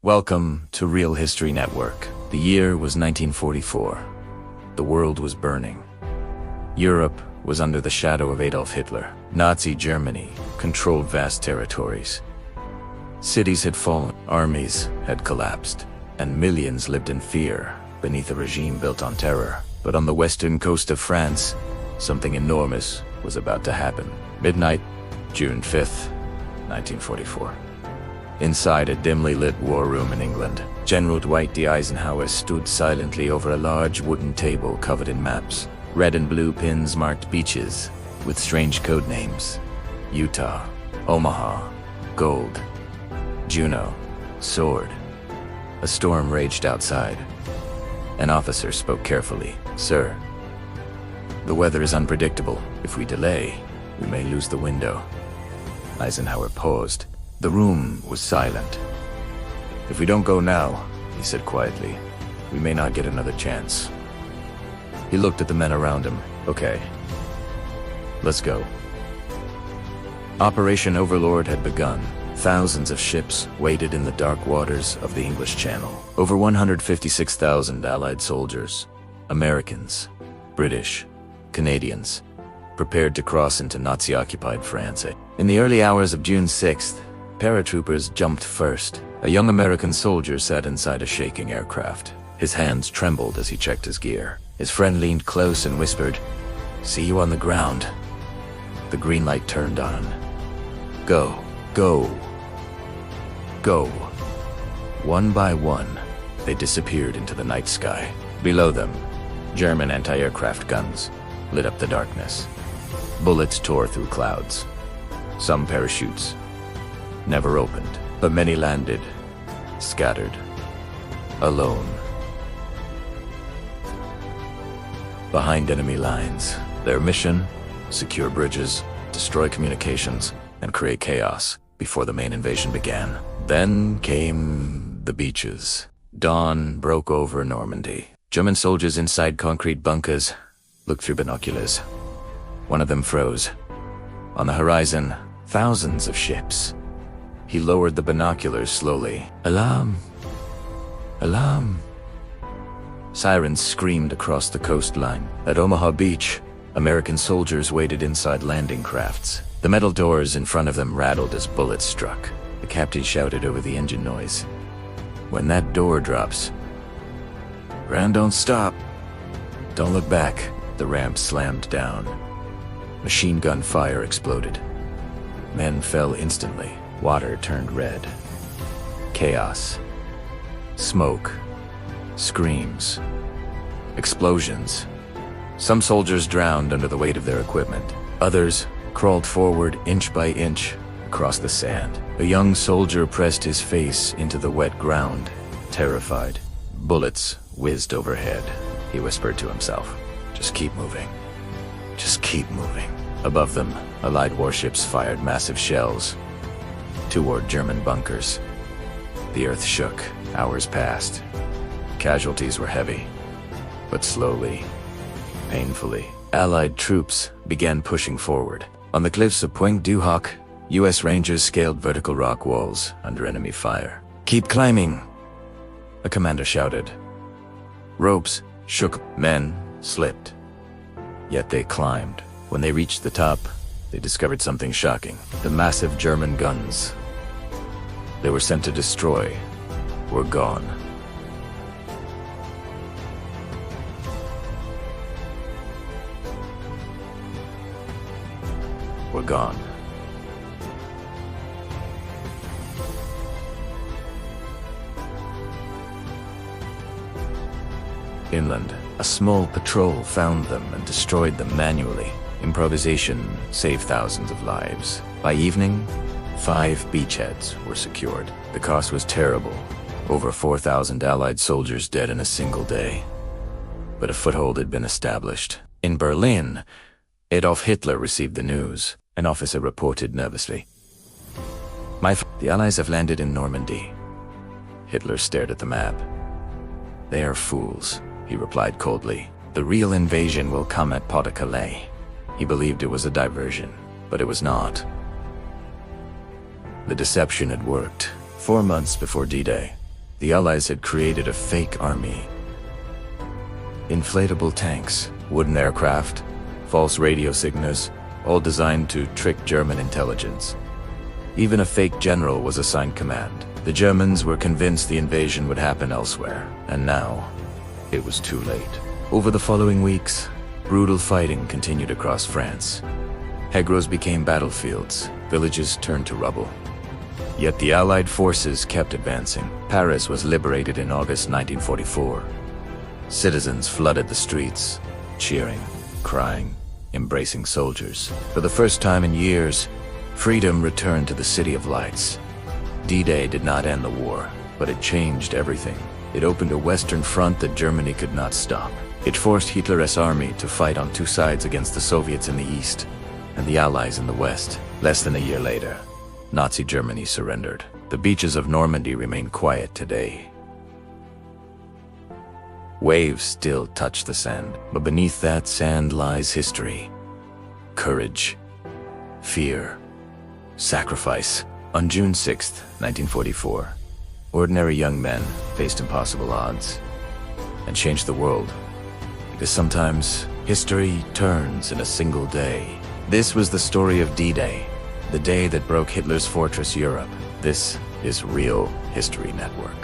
Welcome to Real History Network. The year was 1944. The world was burning. Europe was under the shadow of Adolf Hitler. Nazi Germany controlled vast territories. Cities had fallen, armies had collapsed, and millions lived in fear beneath a regime built on terror. But on the western coast of France, something enormous was about to happen. Midnight, June 5th, 1944. Inside a dimly lit war room in England, General Dwight D. Eisenhower stood silently over a large wooden table covered in maps. Red and blue pins marked beaches with strange code names: Utah, Omaha, Gold, Juno, Sword. A storm raged outside. An officer spoke carefully. "Sir, the weather is unpredictable. If we delay, we may lose the window." Eisenhower paused. The room was silent. "If we don't go now," he said quietly, "we may not get another chance." He looked at the men around him. "Okay, let's go." Operation Overlord had begun. Thousands of ships waited in the dark waters of the English Channel. Over 156,000 Allied soldiers, Americans, British, Canadians, prepared to cross into Nazi-occupied France. In the early hours of June 6th, paratroopers jumped first. A young American soldier sat inside a shaking aircraft. His hands trembled as he checked his gear. His friend leaned close and whispered, "See you on the ground." The green light turned on. Go, go, go. One by one, they disappeared into the night sky. Below them, German anti-aircraft guns lit up the darkness. Bullets tore through clouds. Some parachutes never opened, but many landed, scattered, alone. Behind enemy lines, their mission: secure bridges, destroy communications, and create chaos before the main invasion began. Then came the beaches. Dawn broke over Normandy. German soldiers inside concrete bunkers looked through binoculars. One of them froze. On the horizon, thousands of ships. He lowered the binoculars slowly. "Alarm! Alarm!" Sirens screamed across the coastline. At Omaha Beach, American soldiers waited inside landing crafts. The metal doors in front of them rattled as bullets struck. The captain shouted over the engine noise, "When that door drops, ground don't stop. Don't look back." The ramp slammed down. Machine gun fire exploded. Men fell instantly. Water turned red. Chaos. Smoke. Screams. Explosions. Some soldiers drowned under the weight of their equipment. Others crawled forward inch by inch across the sand. A young soldier pressed his face into the wet ground, terrified. Bullets whizzed overhead. He whispered to himself, "Just keep moving. Just keep moving." Above them, Allied warships fired massive shells toward German bunkers. The earth shook. Hours passed. Casualties were heavy, but slowly, painfully, Allied troops began pushing forward. On the cliffs of Pointe du Hoc, U.S. Rangers scaled vertical rock walls under enemy fire. "Keep climbing," a commander shouted. Ropes shook. Men slipped. Yet they climbed. When they reached the top, they discovered something shocking. The massive German guns they were sent to destroy were gone. Were gone. Inland, a small patrol found them and destroyed them manually. Improvisation saved thousands of lives. By evening, 5 beachheads were secured. The cost was terrible. Over 4,000 Allied soldiers dead in a single day. But a foothold had been established. In Berlin, Adolf Hitler received the news. An officer reported nervously, "The Allies have landed in Normandy." Hitler stared at the map. "They are fools," he replied coldly. "The real invasion will come at Pas-de-Calais." He believed it was a diversion, but it was not. The deception had worked. 4 months before D-Day, The Allies had created a fake army. Inflatable tanks, wooden aircraft, false radio signals, all designed to trick German intelligence. Even a fake general was assigned command. The Germans were convinced the invasion would happen elsewhere, and now it was too late. Over the following weeks, brutal fighting continued across France. Hegros became battlefields, villages turned to rubble. Yet the Allied forces kept advancing. Paris was liberated in August 1944. Citizens flooded the streets, cheering, crying, embracing soldiers. For the first time in years, freedom returned to the City of Lights. D-Day did not end the war, but it changed everything. It opened a Western front that Germany could not stop. It forced Hitler's army to fight on two sides against the Soviets in the east and the Allies in the west. Less than a year later, Nazi Germany surrendered. The beaches of Normandy remain quiet today. Waves still touch the sand, but beneath that sand lies history. Courage, fear, sacrifice. On June 6, 1944, ordinary young men faced impossible odds and changed the world. Because sometimes history turns in a single day. This was the story of D-Day, the day that broke Hitler's fortress Europe. This is Real History Network.